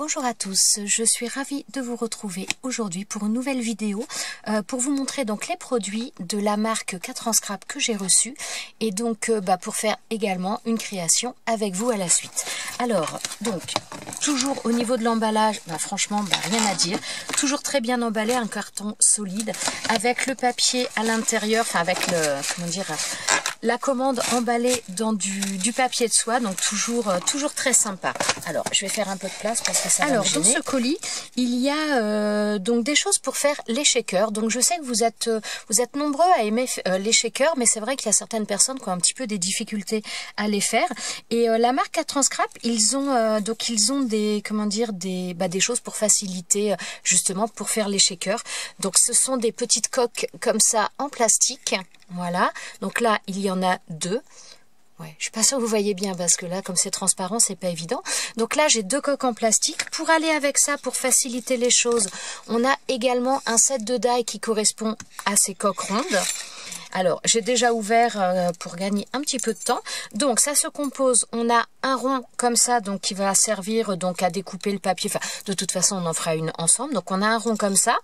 Bonjour à tous, je suis ravie de vous retrouver aujourd'hui pour une nouvelle vidéo pour vous montrer donc les produits de la marque 4 en scrap que j'ai reçus et donc pour faire également une création avec vous à la suite. Alors donc toujours au niveau de l'emballage, franchement rien à dire, toujours très bien emballé, un carton solide avec le papier à l'intérieur, enfin avec le la commande emballée dans du papier de soie, donc toujours très sympa. Alors je vais faire un peu de place parce que ça va me gêner. Dans ce colis il y a donc des choses pour faire les shakers. Donc je sais que vous êtes nombreux à aimer les shakers, mais c'est vrai qu'il y a certaines personnes qui ont un petit peu des difficultés à les faire. Et la marque 4 en scrap, ils ont des des choses pour faciliter justement pour faire les shakers. Donc ce sont des petites coques comme ça en plastique. Voilà, donc là il y en a deux. Ouais, je suis pas sûre que vous voyez bien parce que là, comme c'est transparent, c'est pas évident. Donc là, j'ai deux coques en plastique. Pour aller avec ça, pour faciliter les choses, on a également un set de die qui correspond à ces coques rondes. Alors, j'ai déjà ouvert pour gagner un petit peu de temps. Donc, ça se compose, on a un rond comme ça, donc qui va servir donc à découper le papier. Enfin, de toute façon, on en fera une ensemble. Donc, on a un rond comme ça.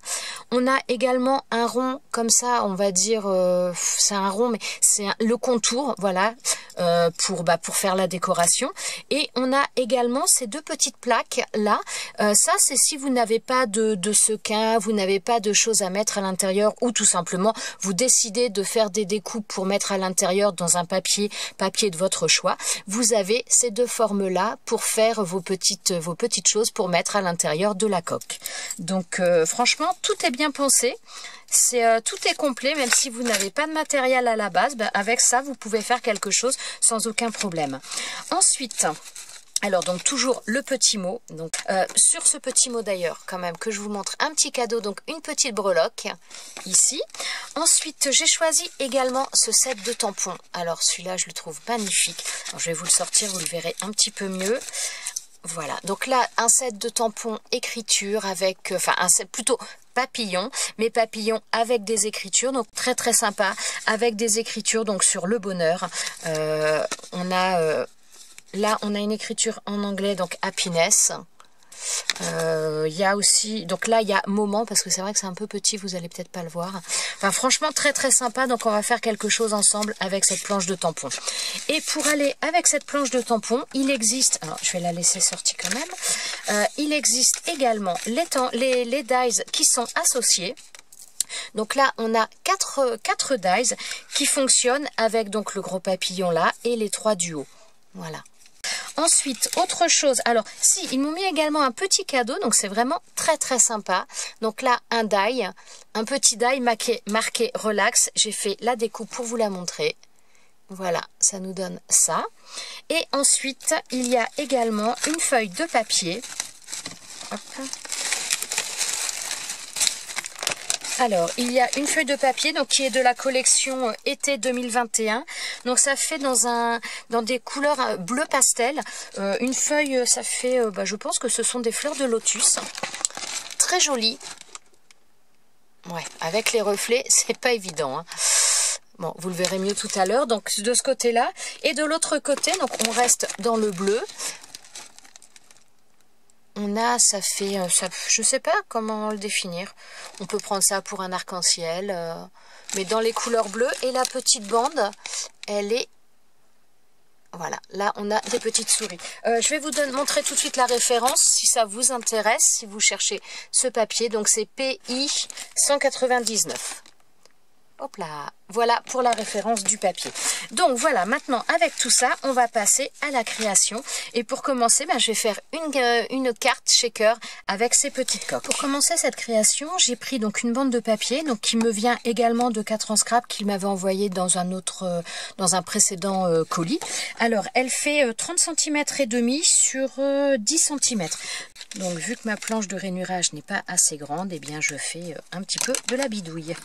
On a également un rond comme ça, on va dire, c'est un rond, mais c'est le contour, voilà, pour faire la décoration. Et on a également ces deux petites plaques là. Ça, c'est si vous n'avez pas de sequin, vous n'avez pas de choses à mettre à l'intérieur, ou tout simplement, vous décidez de faire des découpes pour mettre à l'intérieur dans un papier de votre choix. Vous avez ces deux formes là pour faire vos petites choses pour mettre à l'intérieur de la coque. Donc franchement tout est bien pensé. Tout est complet, même si vous n'avez pas de matériel à la base, avec ça vous pouvez faire quelque chose sans aucun problème. Ensuite, alors donc toujours le petit mot, donc sur ce petit mot d'ailleurs quand même que je vous montre un petit cadeau, donc une petite breloque ici. Ensuite j'ai choisi également ce set de tampons. Alors celui-là je le trouve magnifique. Alors, je vais vous le sortir, vous le verrez un petit peu mieux. Voilà, donc là un set de tampons écriture avec, un set plutôt papillon, mais papillon avec des écritures, donc très très sympa, avec des écritures donc sur le bonheur. Là, on a une écriture en anglais, donc happiness. Il y a aussi, donc là, il y a moment, parce que c'est vrai que c'est un peu petit, vous allez peut-être pas le voir. Enfin, franchement, très très sympa. Donc, on va faire quelque chose ensemble avec cette planche de tampons. Et pour aller avec cette planche de tampons, il existe, alors je vais la laisser sortie quand même, il existe également les dies qui sont associés. Donc là, on a quatre dies qui fonctionnent avec donc le gros papillon là et les trois du haut. Voilà. Ensuite, autre chose, alors si, ils m'ont mis également un petit cadeau, donc c'est vraiment très très sympa. Donc là, un petit die marqué relax. J'ai fait la découpe pour vous la montrer. Voilà, ça nous donne ça. Et ensuite, il y a également une feuille de papier. Hop. Alors, il y a une feuille de papier donc qui est de la collection été 2021. Donc ça fait dans des couleurs bleu pastel. Une feuille, ça fait, je pense que ce sont des fleurs de lotus. Très joli. Ouais, avec les reflets, c'est pas évident, hein. Bon, vous le verrez mieux tout à l'heure. Donc de ce côté-là et de l'autre côté, donc on reste dans le bleu. On a, je sais pas comment le définir. On peut prendre ça pour un arc-en-ciel, mais dans les couleurs bleues. Et la petite bande, elle est, voilà, là on a des petites souris. Je vais vous montrer tout de suite la référence si ça vous intéresse, si vous cherchez ce papier. Donc c'est PI 199. Hop là, voilà pour la référence du papier. Donc voilà, maintenant avec tout ça, on va passer à la création. Et pour commencer, je vais faire une carte shaker avec ces petites coques. Pour commencer cette création, j'ai pris donc une bande de papier, donc qui me vient également de 4 en scrap, qu'il m'avait envoyé dans un précédent colis. Alors elle fait 30 cm et demi sur 10 cm. Donc vu que ma planche de rainurage n'est pas assez grande, eh bien je fais un petit peu de la bidouille.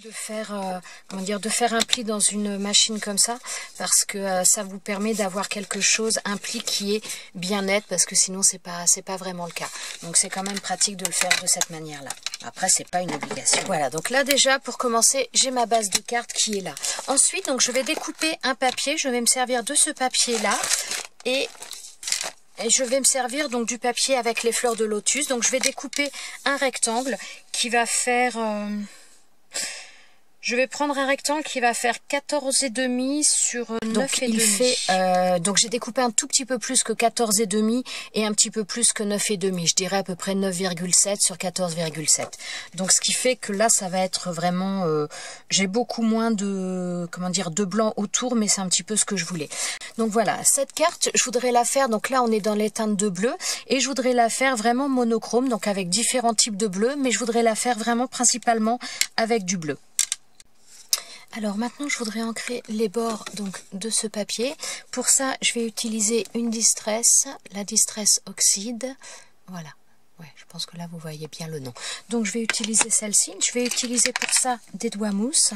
De faire un pli dans une machine comme ça, parce que ça vous permet d'avoir quelque chose, un pli qui est bien net, parce que sinon c'est pas vraiment le cas. Donc c'est quand même pratique de le faire de cette manière là. Après c'est pas une obligation. Voilà, donc là déjà pour commencer j'ai ma base de cartes qui est là. Ensuite donc je vais découper un papier, je vais me servir de ce papier là et Et je vais me servir donc du papier avec les fleurs de lotus. Donc je vais découper un rectangle qui va faire... je vais prendre un rectangle qui va faire 14,5 sur 9,5. Donc j'ai découpé un tout petit peu plus que 14,5 et un petit peu plus que 9,5. Je dirais à peu près 9,7 sur 14,7. Donc ce qui fait que là ça va être vraiment... j'ai beaucoup moins de, comment dire, de blanc autour, mais c'est un petit peu ce que je voulais. Donc voilà, cette carte, je voudrais la faire, donc là on est dans les teintes de bleu, et je voudrais la faire vraiment monochrome, donc avec différents types de bleu, mais je voudrais la faire vraiment principalement avec du bleu. Alors maintenant, je voudrais ancrer les bords donc de ce papier. Pour ça, je vais utiliser une Distress, la Distress Oxide. Voilà. Ouais, je pense que là, vous voyez bien le nom. Donc, je vais utiliser celle-ci. Je vais utiliser pour ça des doigts mousse.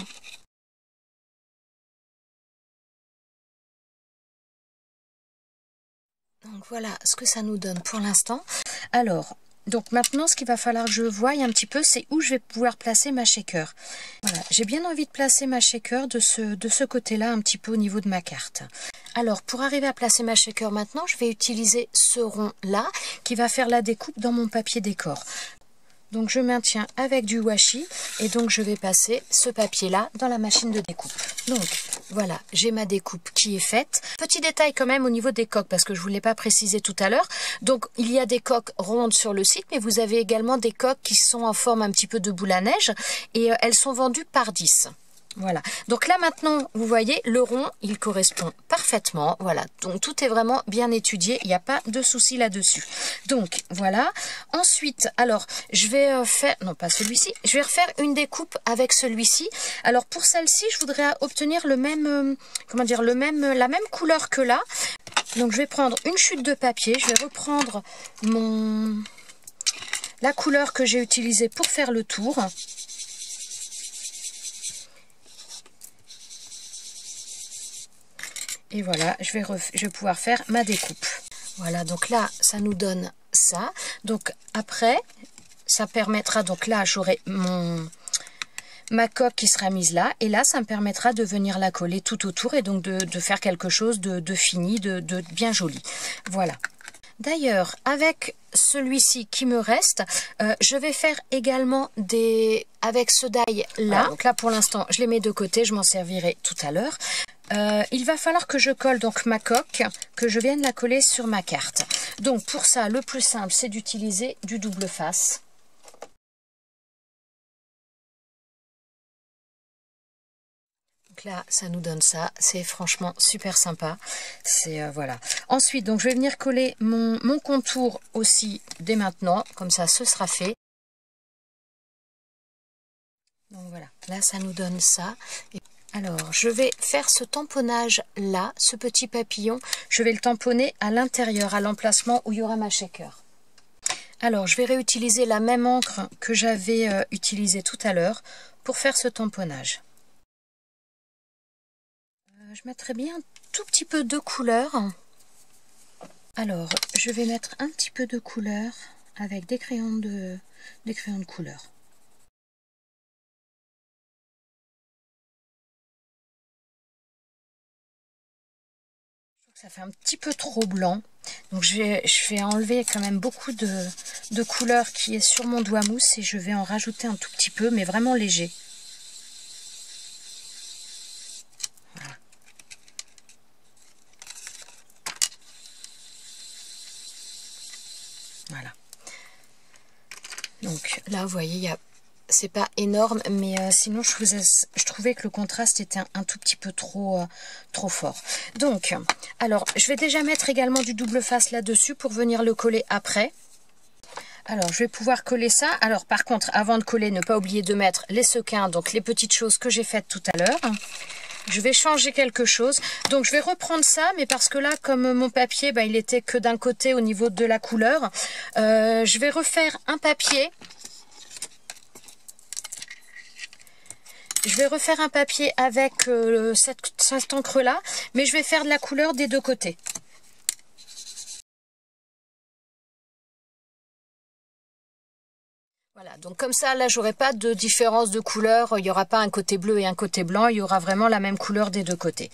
Donc, voilà ce que ça nous donne pour l'instant. Alors... donc maintenant, ce qu'il va falloir que je voie un petit peu, c'est où je vais pouvoir placer ma shaker. Voilà, j'ai bien envie de placer ma shaker de ce côté-là, un petit peu au niveau de ma carte. Alors, pour arriver à placer ma shaker maintenant, je vais utiliser ce rond-là, qui va faire la découpe dans mon papier décor. Donc, je maintiens avec du washi, et donc je vais passer ce papier-là dans la machine de découpe. Donc, voilà, j'ai ma découpe qui est faite. Petit détail quand même au niveau des coques, parce que je ne vous l'ai pas précisé tout à l'heure. Donc, il y a des coques rondes sur le site, mais vous avez également des coques qui sont en forme un petit peu de boule à neige, et elles sont vendues par 10. Voilà, donc là maintenant, vous voyez, le rond, il correspond parfaitement. Voilà, donc tout est vraiment bien étudié, il n'y a pas de souci là-dessus. Donc voilà, ensuite, alors, je vais faire, non pas celui-ci, je vais refaire une découpe avec celui-ci. Alors pour celle-ci, je voudrais obtenir le même, comment dire, la même couleur que là. Donc je vais prendre une chute de papier, je vais reprendre la couleur que j'ai utilisée pour faire le tour. Et voilà, je vais pouvoir faire ma découpe. Voilà, donc là, ça nous donne ça. Donc après, ça permettra, donc là, j'aurai ma coque qui sera mise là. Et là, ça me permettra de venir la coller tout autour et donc de faire quelque chose de fini, de bien joli. Voilà. D'ailleurs, avec celui-ci qui me reste, je vais faire également avec ce die là. Donc là, pour l'instant, je les mets de côté, je m'en servirai tout à l'heure. Il va falloir que je colle donc ma coque, que je vienne la coller sur ma carte. Donc pour ça, le plus simple, c'est d'utiliser du double face. Donc là, ça nous donne ça. C'est franchement super sympa. C'est voilà. Ensuite, donc je vais venir coller mon contour aussi dès maintenant. Comme ça, ce sera fait. Donc voilà. Là, ça nous donne ça. Alors, je vais faire ce tamponnage là, ce petit papillon. Je vais le tamponner à l'intérieur, à l'emplacement où il y aura ma shaker. Alors, je vais réutiliser la même encre que j'avais utilisée tout à l'heure pour faire ce tamponnage. Je mettrai bien un tout petit peu de couleur. Alors, je vais mettre un petit peu de couleur avec des crayons de couleur. Ça fait un petit peu trop blanc, donc je vais enlever quand même beaucoup de couleur qui est sur mon doigt mousse et je vais en rajouter un tout petit peu, mais vraiment léger. Voilà. Voilà. Donc là, vous voyez, c'est pas énorme, mais sinon je trouvais que le contraste était un tout petit peu trop fort. Donc, alors, je vais déjà mettre également du double face là-dessus pour venir le coller après. Alors, je vais pouvoir coller ça. Alors, par contre, avant de coller, ne pas oublier de mettre les sequins, donc les petites choses que j'ai faites tout à l'heure. Je vais changer quelque chose. Donc, je vais reprendre ça, mais parce que là, comme mon papier, il était que d'un côté au niveau de la couleur, je vais refaire un papier. Je vais refaire un papier avec cette encre-là, mais je vais faire de la couleur des deux côtés. Voilà, donc comme ça, là, j'aurai pas de différence de couleur. Il n'y aura pas un côté bleu et un côté blanc. Il y aura vraiment la même couleur des deux côtés.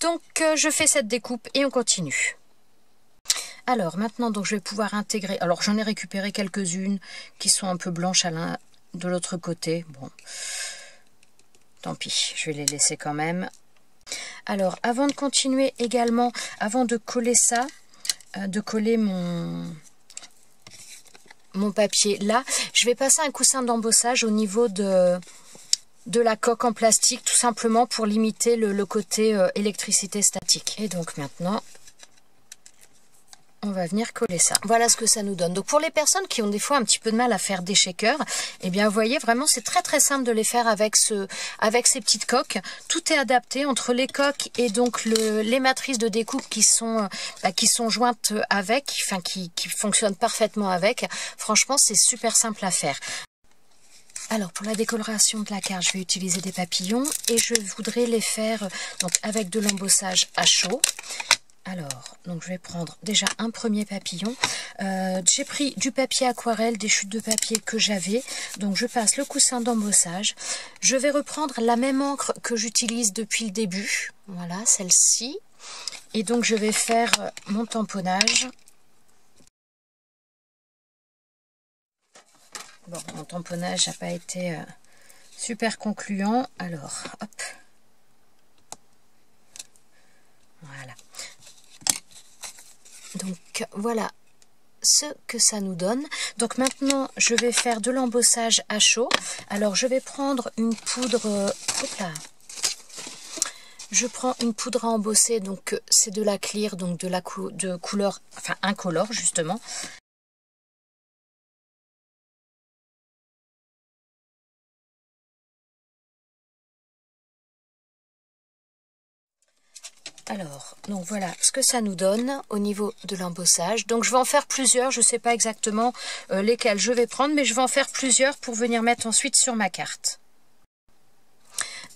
Donc, je fais cette découpe et on continue. Alors maintenant, donc je vais pouvoir intégrer. Alors j'en ai récupéré quelques-unes qui sont un peu blanches à l'un de l'autre côté. Bon, tant pis, je vais les laisser quand même. Alors avant de continuer également, avant de coller ça, de coller mon papier là, je vais passer un coussin d'embossage au niveau de la coque en plastique, tout simplement pour limiter le côté électricité statique. Et donc maintenant, on va venir coller ça. Voilà ce que ça nous donne. Donc pour les personnes qui ont des fois un petit peu de mal à faire des shakers, eh bien vous voyez vraiment c'est très simple de les faire avec ces petites coques. Tout est adapté entre les coques et donc les matrices de découpe qui sont jointes avec, enfin qui fonctionnent parfaitement avec. Franchement c'est super simple à faire. Alors pour la décoloration de la carte, je vais utiliser des papillons et je voudrais les faire donc avec de l'embossage à chaud. Alors, donc je vais prendre déjà un premier papillon. J'ai pris du papier aquarelle, des chutes de papier que j'avais. Donc je passe le coussin d'embossage. Je vais reprendre la même encre que j'utilise depuis le début. Voilà, celle-ci. Et donc je vais faire mon tamponnage. Bon, mon tamponnage n'a pas été super concluant. Alors, hop. Voilà. Donc voilà ce que ça nous donne. Donc maintenant je vais faire de l'embossage à chaud. Alors je vais prendre une poudre, hop là. Je prends une poudre à embosser, donc c'est de la clear, donc de couleur, enfin incolore justement. Alors, donc voilà ce que ça nous donne au niveau de l'embossage. Donc je vais en faire plusieurs, je ne sais pas exactement lesquels je vais prendre, mais je vais en faire plusieurs pour venir mettre ensuite sur ma carte.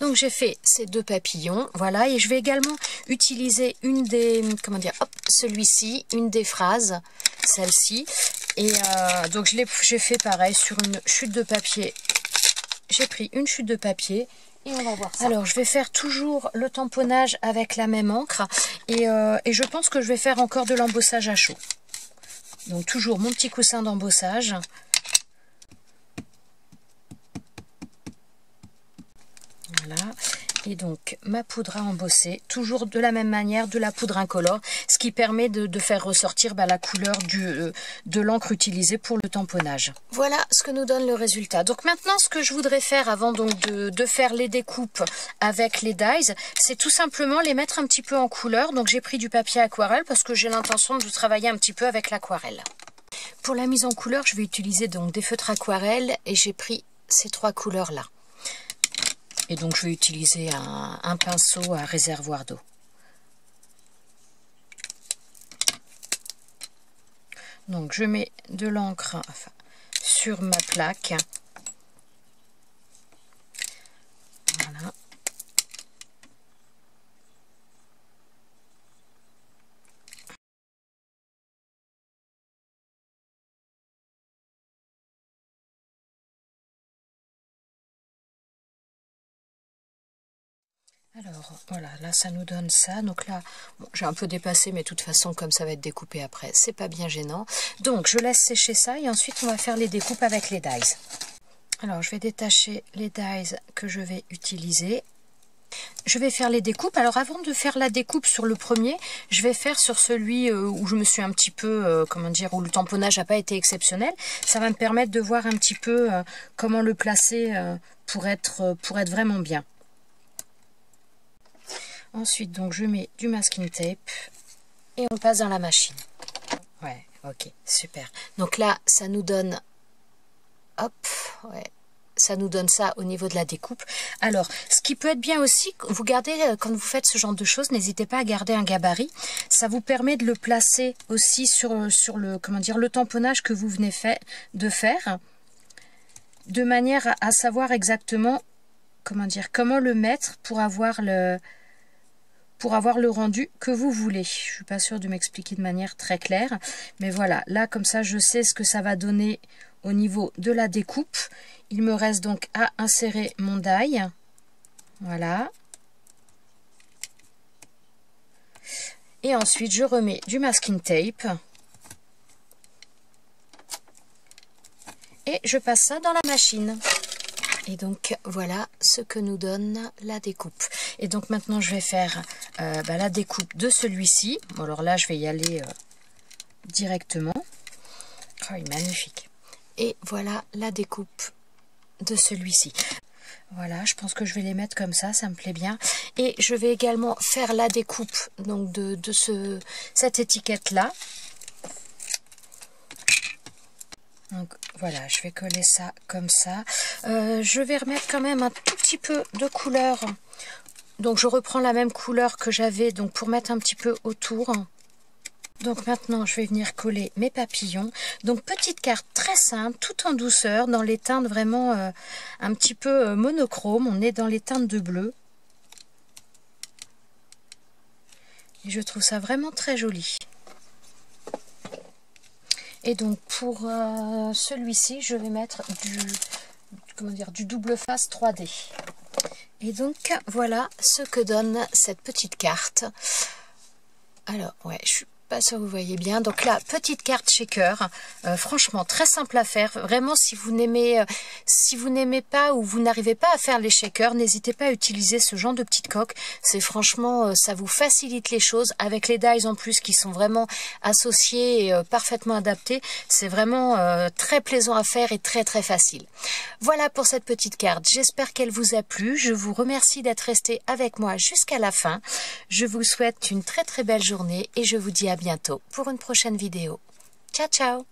Donc j'ai fait ces deux papillons, voilà, et je vais également utiliser une des, comment dire, hop, celui-ci, une des phrases, celle-ci. Et donc j'ai fait pareil sur une chute de papier. J'ai pris une chute de papier. Et on va voir ça. Alors, je vais faire toujours le tamponnage avec la même encre. Et je pense que je vais faire encore de l'embossage à chaud. Donc, toujours mon petit coussin d'embossage. Voilà. Et donc, ma poudre à embosser. Toujours de la même manière, de la poudre incolore. Ce qui permet de faire ressortir la couleur de l'encre utilisée pour le tamponnage. Voilà ce que nous donne le résultat. Donc maintenant, ce que je voudrais faire avant donc de faire les découpes avec les dies, c'est tout simplement les mettre un petit peu en couleur. Donc j'ai pris du papier aquarelle parce que j'ai l'intention de travailler un petit peu avec l'aquarelle. Pour la mise en couleur, je vais utiliser donc des feutres aquarelles et j'ai pris ces trois couleurs-là. Et donc je vais utiliser un pinceau à réservoir d'eau. Donc je mets de l'encre sur ma plaque. Voilà. Alors voilà, là ça nous donne ça. Donc là, bon, j'ai un peu dépassé, mais de toute façon, comme ça va être découpé après, c'est pas bien gênant. Donc je laisse sécher ça et ensuite on va faire les découpes avec les dies. Alors je vais détacher les dies que je vais utiliser. Je vais faire les découpes. Alors avant de faire la découpe sur le premier, je vais faire sur celui où je me suis un petit peu, comment dire, où le tamponnage n'a pas été exceptionnel. Ça va me permettre de voir un petit peu comment le placer pour être vraiment bien. Ensuite, donc je mets du masking tape et on passe dans la machine. Ouais, ok, super. Donc là, ça nous donne, hop, ouais, ça nous donne ça au niveau de la découpe. Alors, ce qui peut être bien aussi, vous gardez, quand vous faites ce genre de choses, n'hésitez pas à garder un gabarit. Ça vous permet de le placer aussi sur le, comment dire, le tamponnage que vous venez de faire, de manière à savoir exactement, comment dire, comment le mettre pour avoir le rendu que vous voulez. Je suis pas sûre de m'expliquer de manière très claire, mais voilà, là comme ça je sais ce que ça va donner au niveau de la découpe. Il me reste donc à insérer mon die. Voilà. Et ensuite je remets du masking tape. et je passe ça dans la machine. Et donc voilà ce que nous donne la découpe. Et donc maintenant je vais faire la découpe de celui-ci. Bon, alors là je vais y aller directement. Oh, il est magnifique. Et voilà la découpe de celui-ci. Voilà, je pense que je vais les mettre comme ça me plaît bien. Et je vais également faire la découpe donc de cette étiquette-là. Donc voilà, je vais coller ça comme ça. Je vais remettre quand même un tout petit peu de couleur. Donc je reprends la même couleur que j'avais donc pour mettre un petit peu autour. Donc maintenant je vais venir coller mes papillons. Donc petite carte très simple, tout en douceur, dans les teintes vraiment un petit peu monochrome. On est dans les teintes de bleu. Et je trouve ça vraiment très joli. Et donc pour celui-ci, je vais mettre du double face 3D. Et donc voilà ce que donne cette petite carte. Alors ouais, je suis pas sûre que vous voyez bien. Donc là, petite carte shaker, franchement très simple à faire. Vraiment, si vous n'aimez pas ou vous n'arrivez pas à faire les shakers, n'hésitez pas à utiliser ce genre de petite coque. C'est franchement, ça vous facilite les choses avec les dies en plus qui sont vraiment associés et parfaitement adaptés. C'est vraiment très plaisant à faire et très très facile. Voilà pour cette petite carte. J'espère qu'elle vous a plu. Je vous remercie d'être resté avec moi jusqu'à la fin. Je vous souhaite une très très belle journée et je vous dis à bientôt pour une prochaine vidéo. Ciao ciao!